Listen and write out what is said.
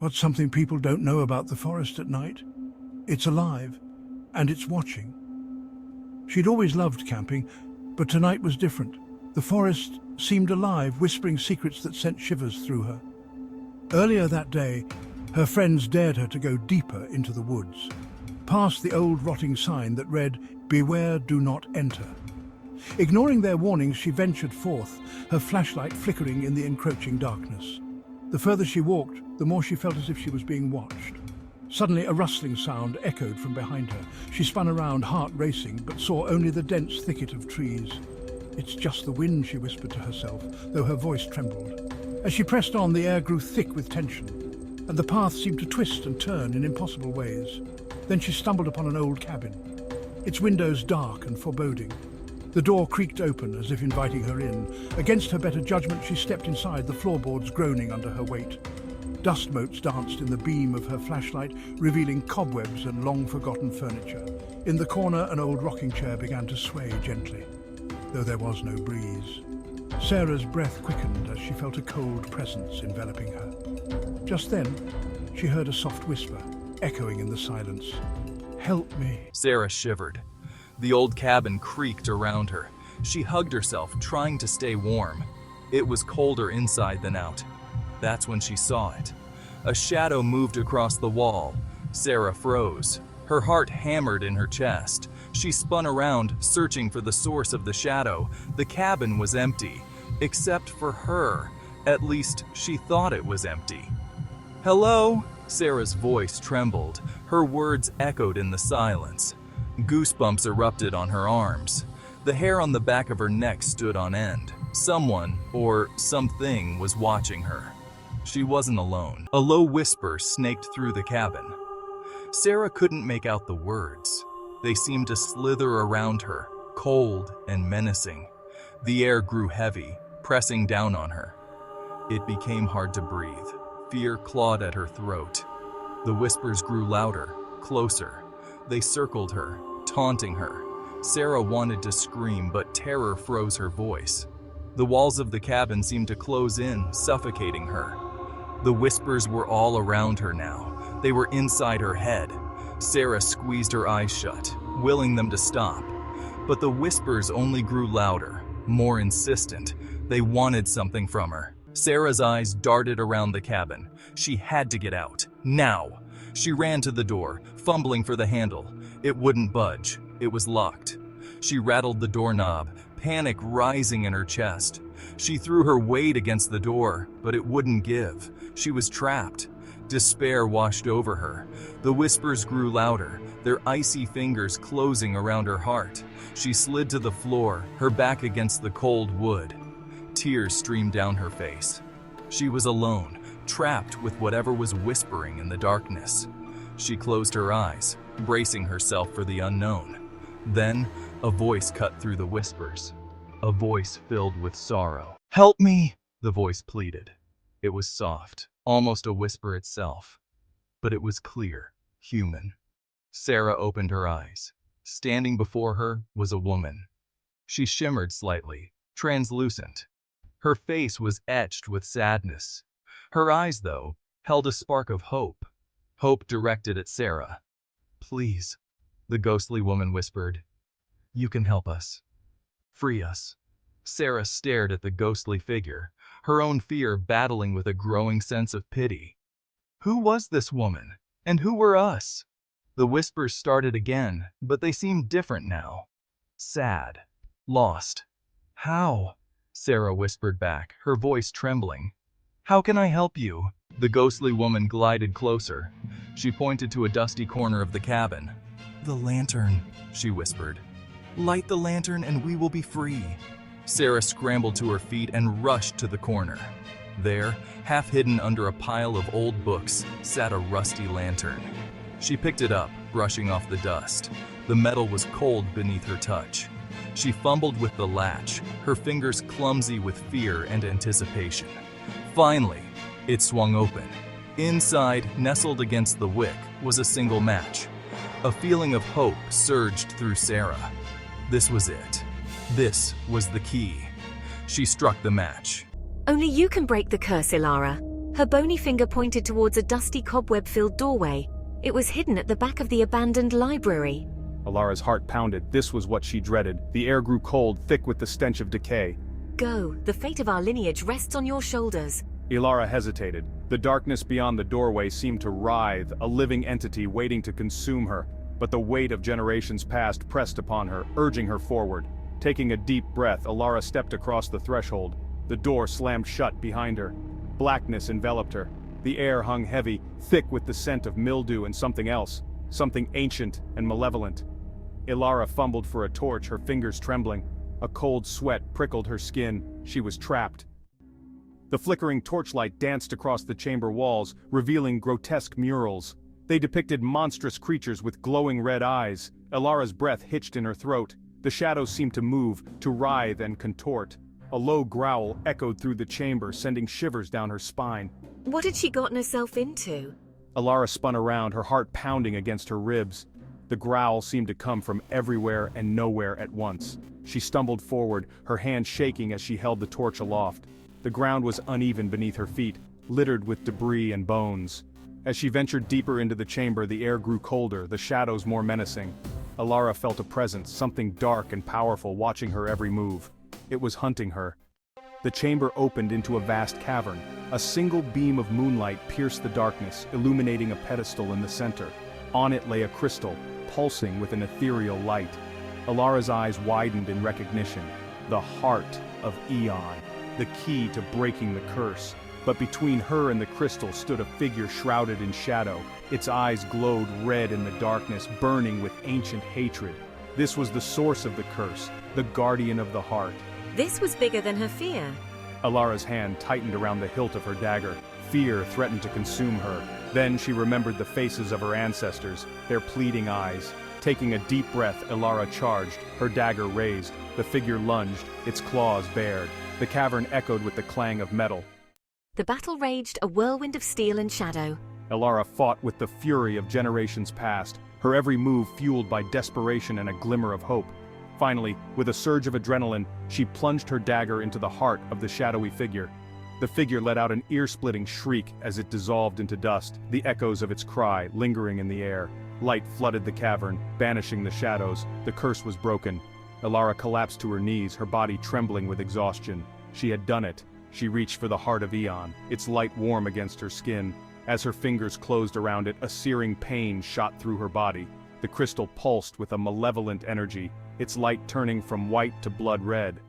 What's something people don't know about the forest at night? It's alive, and it's watching. She'd always loved camping, but tonight was different. The forest seemed alive, whispering secrets that sent shivers through her. Earlier that day, her friends dared her to go deeper into the woods, past the old rotting sign that read, "Beware, do not enter." Ignoring their warnings, she ventured forth, her flashlight flickering in the encroaching darkness. The further she walked, the more she felt as if she was being watched. Suddenly, a rustling sound echoed from behind her. She spun around, heart racing, but saw only the dense thicket of trees. "It's just the wind," she whispered to herself, though her voice trembled. As she pressed on, the air grew thick with tension, and the path seemed to twist and turn in impossible ways. Then she stumbled upon an old cabin, its windows dark and foreboding. The door creaked open as if inviting her in. Against her better judgment, she stepped inside, the floorboards groaning under her weight. Dust motes danced in the beam of her flashlight, revealing cobwebs and long-forgotten furniture. In the corner, an old rocking chair began to sway gently, though there was no breeze. Sarah's breath quickened as she felt a cold presence enveloping her. Just then, she heard a soft whisper, echoing in the silence. "Help me." Sarah shivered. The old cabin creaked around her. She hugged herself, trying to stay warm. It was colder inside than out. That's when she saw it. A shadow moved across the wall. Sarah froze. Her heart hammered in her chest. She spun around, searching for the source of the shadow. The cabin was empty, except for her. At least, she thought it was empty. "Hello?" Sarah's voice trembled. Her words echoed in the silence. Goosebumps erupted on her arms. The hair on the back of her neck stood on end. Someone, or something, was watching her. She wasn't alone. A low whisper snaked through the cabin. Sarah couldn't make out the words. They seemed to slither around her, cold and menacing. The air grew heavy, pressing down on her. It became hard to breathe. Fear clawed at her throat. The whispers grew louder, closer. They circled her, taunting her. Sarah wanted to scream, but terror froze her voice. The walls of the cabin seemed to close in, suffocating her. The whispers were all around her now. They were inside her head. Sarah squeezed her eyes shut, willing them to stop. But the whispers only grew louder, more insistent. They wanted something from her. Sarah's eyes darted around the cabin. She had to get out, now. She ran to the door, fumbling for the handle. It wouldn't budge. It was locked. She rattled the doorknob, panic rising in her chest. She threw her weight against the door, but it wouldn't give. She was trapped. Despair washed over her. The whispers grew louder, their icy fingers closing around her heart. She slid to the floor, her back against the cold wood. Tears streamed down her face. She was alone, trapped with whatever was whispering in the darkness. She closed her eyes, bracing herself for the unknown. Then, a voice cut through the whispers. A voice filled with sorrow. "Help me!" the voice pleaded. It was soft, almost a whisper itself. But it was clear, human. Sarah opened her eyes. Standing before her was a woman. She shimmered slightly, translucent. Her face was etched with sadness. Her eyes, though, held a spark of hope. Hope directed at Sarah. "Please," the ghostly woman whispered. "You can help us. Free us." Sarah stared at the ghostly figure, her own fear battling with a growing sense of pity. Who was this woman? And who were us? The whispers started again, but they seemed different now. Sad. Lost. "How?" Sarah whispered back, her voice trembling. "How can I help you?" The ghostly woman glided closer. She pointed to a dusty corner of the cabin. "The lantern," she whispered. "Light the lantern and we will be free." Sarah scrambled to her feet and rushed to the corner. There, half hidden under a pile of old books, sat a rusty lantern. She picked it up, brushing off the dust. The metal was cold beneath her touch. She fumbled with the latch, her fingers clumsy with fear and anticipation. Finally, it swung open. Inside, nestled against the wick, was a single match. A feeling of hope surged through Sarah. This was it. This was the key. She struck the match. Only you can break the curse, Ilara. Her bony finger pointed towards a dusty cobweb-filled doorway. It was hidden at the back of the abandoned library. Alara's heart pounded. This was what she dreaded. The air grew cold, thick with the stench of decay. Go. The fate of our lineage rests on your shoulders. Ilara hesitated. The darkness beyond the doorway seemed to writhe, a living entity waiting to consume her. But the weight of generations past pressed upon her, urging her forward. Taking a deep breath, Alara stepped across the threshold. The door slammed shut behind her. Blackness enveloped her. The air hung heavy, thick with the scent of mildew and something else. Something ancient and malevolent. Ilara fumbled for a torch, her fingers trembling. A cold sweat prickled her skin. She was trapped. The flickering torchlight danced across the chamber walls, revealing grotesque murals. They depicted monstrous creatures with glowing red eyes. Ilara's breath hitched in her throat. The shadows seemed to move, to writhe and contort. A low growl echoed through the chamber, sending shivers down her spine. What had she gotten herself into? Ilara spun around, her heart pounding against her ribs. The growl seemed to come from everywhere and nowhere at once. She stumbled forward, her hand shaking as she held the torch aloft. The ground was uneven beneath her feet, littered with debris and bones. As she ventured deeper into the chamber, the air grew colder, the shadows more menacing. Ilara felt a presence, something dark and powerful, watching her every move. It was hunting her. The chamber opened into a vast cavern. A single beam of moonlight pierced the darkness, illuminating a pedestal in the center. On it lay a crystal, pulsing with an ethereal light. Ilara's eyes widened in recognition. The heart of Aeon, the key to breaking the curse. But between her and the crystal stood a figure shrouded in shadow. Its eyes glowed red in the darkness, burning with ancient hatred. This was the source of the curse, the guardian of the heart. This was bigger than her fear. Ilara's hand tightened around the hilt of her dagger. Fear threatened to consume her. Then she remembered the faces of her ancestors, their pleading eyes. Taking a deep breath, Ilara charged, her dagger raised. The figure lunged, its claws bared. The cavern echoed with the clang of metal. The battle raged, a whirlwind of steel and shadow. Ilara fought with the fury of generations past, her every move fueled by desperation and a glimmer of hope. Finally, with a surge of adrenaline, she plunged her dagger into the heart of the shadowy figure. The figure let out an ear-splitting shriek as it dissolved into dust, the echoes of its cry lingering in the air. Light flooded the cavern, banishing the shadows. The curse was broken. Ilara collapsed to her knees, her body trembling with exhaustion. She had done it. She reached for the heart of Aeon, its light warm against her skin. As her fingers closed around it, a searing pain shot through her body. The crystal pulsed with a malevolent energy, its light turning from white to blood red.